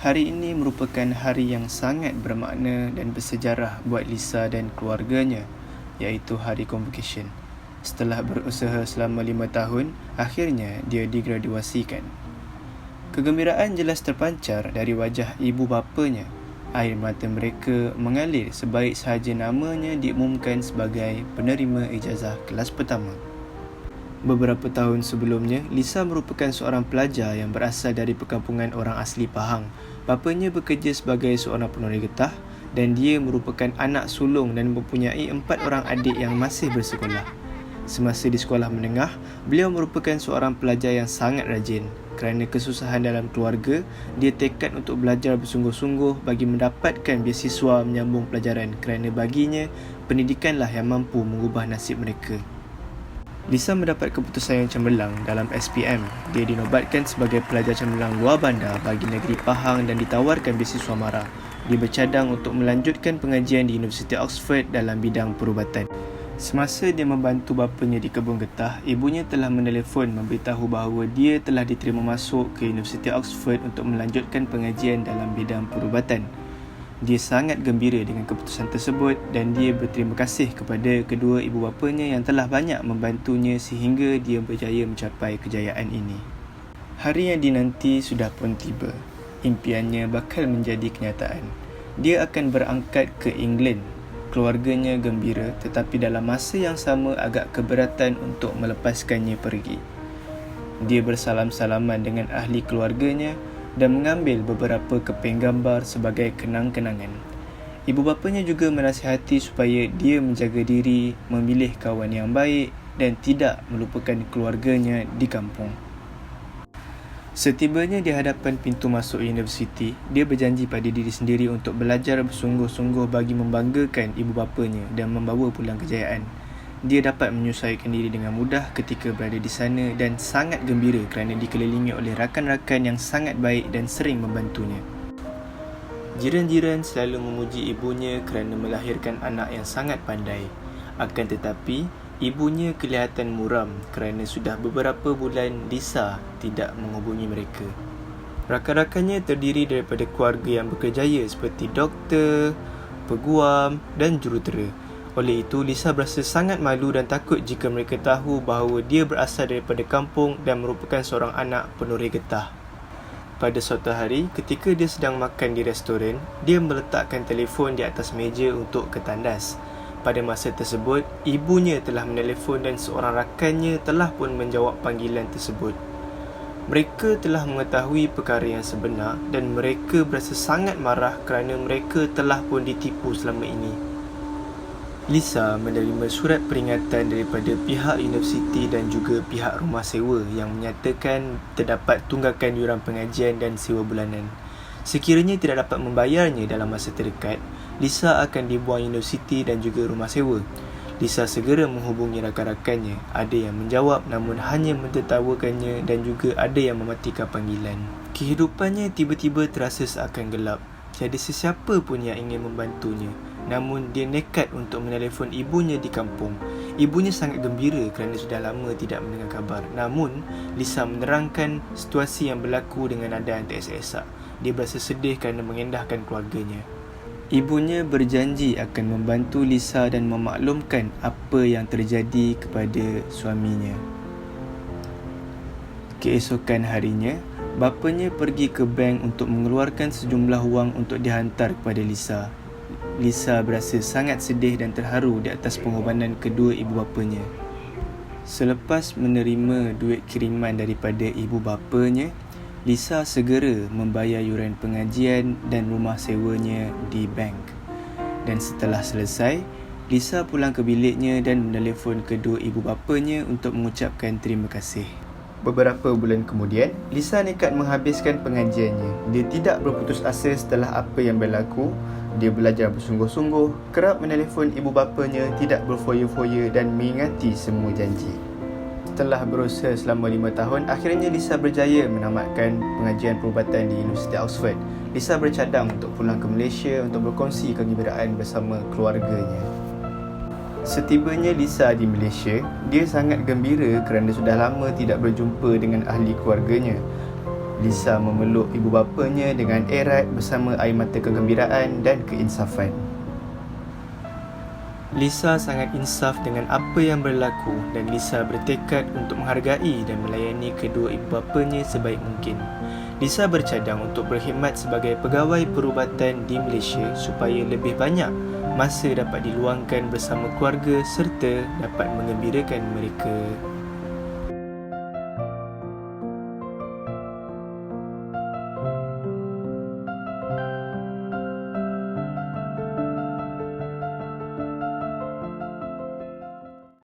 Hari ini merupakan hari yang sangat bermakna dan bersejarah buat Lisa dan keluarganya, iaitu hari convocation. Setelah berusaha selama 5 tahun, akhirnya dia digraduasikan. Kegembiraan jelas terpancar dari wajah ibu bapanya. Air mata mereka mengalir sebaik sahaja namanya diumumkan sebagai penerima ijazah kelas pertama. Beberapa tahun sebelumnya, Lisa merupakan seorang pelajar yang berasal dari perkampungan orang asli Pahang. Bapanya bekerja sebagai seorang penoreh getah dan dia merupakan anak sulung dan mempunyai 4 orang adik yang masih bersekolah. Semasa di sekolah menengah, beliau merupakan seorang pelajar yang sangat rajin. Kerana kesusahan dalam keluarga, dia tekad untuk belajar bersungguh-sungguh bagi mendapatkan beasiswa menyambung pelajaran kerana baginya, pendidikanlah yang mampu mengubah nasib mereka. Lisa mendapat keputusan yang cemerlang dalam SPM. Dia dinobatkan sebagai pelajar cemerlang luar bandar bagi negeri Pahang dan ditawarkan beasiswa MARA. Dia bercadang untuk melanjutkan pengajian di Universiti Oxford dalam bidang perubatan. Semasa dia membantu bapanya di kebun getah, ibunya telah menelefon memberitahu bahawa dia telah diterima masuk ke Universiti Oxford untuk melanjutkan pengajian dalam bidang perubatan. Dia sangat gembira dengan keputusan tersebut dan dia berterima kasih kepada kedua ibu bapanya yang telah banyak membantunya sehingga dia berjaya mencapai kejayaan ini. Hari yang dinanti sudah pun tiba. Impiannya bakal menjadi kenyataan. Dia akan berangkat ke England. Keluarganya gembira tetapi dalam masa yang sama agak keberatan untuk melepaskannya pergi. Dia bersalam-salaman dengan ahli keluarganya dan mengambil beberapa keping gambar sebagai kenang-kenangan. Ibu bapanya juga menasihati supaya dia menjaga diri, memilih kawan yang baik dan tidak melupakan keluarganya di kampung. Setibanya di hadapan pintu masuk universiti, dia berjanji pada diri sendiri untuk belajar bersungguh-sungguh bagi membanggakan ibu bapanya dan membawa pulang kejayaan. Dia dapat menyesuaikan diri dengan mudah ketika berada di sana dan sangat gembira kerana dikelilingi oleh rakan-rakan yang sangat baik dan sering membantunya. Jiran-jiran selalu memuji ibunya kerana melahirkan anak yang sangat pandai. Akan tetapi, ibunya kelihatan muram kerana sudah beberapa bulan Lisa tidak menghubungi mereka. Rakan-rakannya terdiri daripada keluarga yang berkejaya seperti doktor, peguam dan jurutera. Oleh itu, Lisa berasa sangat malu dan takut jika mereka tahu bahawa dia berasal daripada kampung dan merupakan seorang anak penoreh getah. Pada suatu hari, ketika dia sedang makan di restoran, dia meletakkan telefon di atas meja untuk ketandas. Pada masa tersebut, ibunya telah menelefon dan seorang rakannya telah pun menjawab panggilan tersebut. Mereka telah mengetahui perkara yang sebenar dan mereka berasa sangat marah kerana mereka telah pun ditipu selama ini. Lisa menerima surat peringatan daripada pihak universiti dan juga pihak rumah sewa yang menyatakan terdapat tunggakan yuran pengajian dan sewa bulanan. Sekiranya tidak dapat membayarnya dalam masa terdekat, Lisa akan dibuang universiti dan juga rumah sewa. Lisa segera menghubungi rakan-rakannya. Ada yang menjawab namun hanya mentertawakannya dan juga ada yang mematikan panggilan. Kehidupannya tiba-tiba terasa seakan gelap. Tiada sesiapa pun yang ingin membantunya. Namun dia nekat untuk menelefon ibunya di kampung. Ibunya sangat gembira kerana sudah lama tidak mendengar kabar. Namun, Lisa menerangkan situasi yang berlaku dengan nada yang tak esak-esak. Dia berasa sedih kerana mengendahkan keluarganya. Ibunya berjanji akan membantu Lisa dan memaklumkan apa yang terjadi kepada suaminya. Keesokan harinya, bapanya pergi ke bank untuk mengeluarkan sejumlah wang untuk dihantar kepada Lisa. Lisa berasa sangat sedih dan terharu di atas pengorbanan kedua ibu bapanya. Selepas menerima duit kiriman daripada ibu bapanya, Lisa segera membayar yuran pengajian dan rumah sewanya di bank. Dan setelah selesai, Lisa pulang ke biliknya dan menelefon kedua ibu bapanya untuk mengucapkan terima kasih. Beberapa bulan kemudian, Lisa nekat menghabiskan pengajiannya. Dia tidak berputus asa setelah apa yang berlaku. Dia belajar bersungguh-sungguh, kerap menelefon ibu bapanya, tidak berfoya-foya dan mengingati semua janji. Setelah berusaha selama 5 tahun, akhirnya Lisa berjaya menamatkan pengajian perubatan di Universiti Oxford. Lisa bercadang untuk pulang ke Malaysia untuk berkongsi kegembiraan bersama keluarganya. Setibanya Lisa di Malaysia, dia sangat gembira kerana sudah lama tidak berjumpa dengan ahli keluarganya. Lisa memeluk ibu bapanya dengan erat bersama air mata kegembiraan dan keinsafan. Lisa sangat insaf dengan apa yang berlaku dan Lisa bertekad untuk menghargai dan melayani kedua ibu bapanya sebaik mungkin. Lisa bercadang untuk berkhidmat sebagai pegawai perubatan di Malaysia supaya lebih banyak masa dapat diluangkan bersama keluarga serta dapat menggembirakan mereka.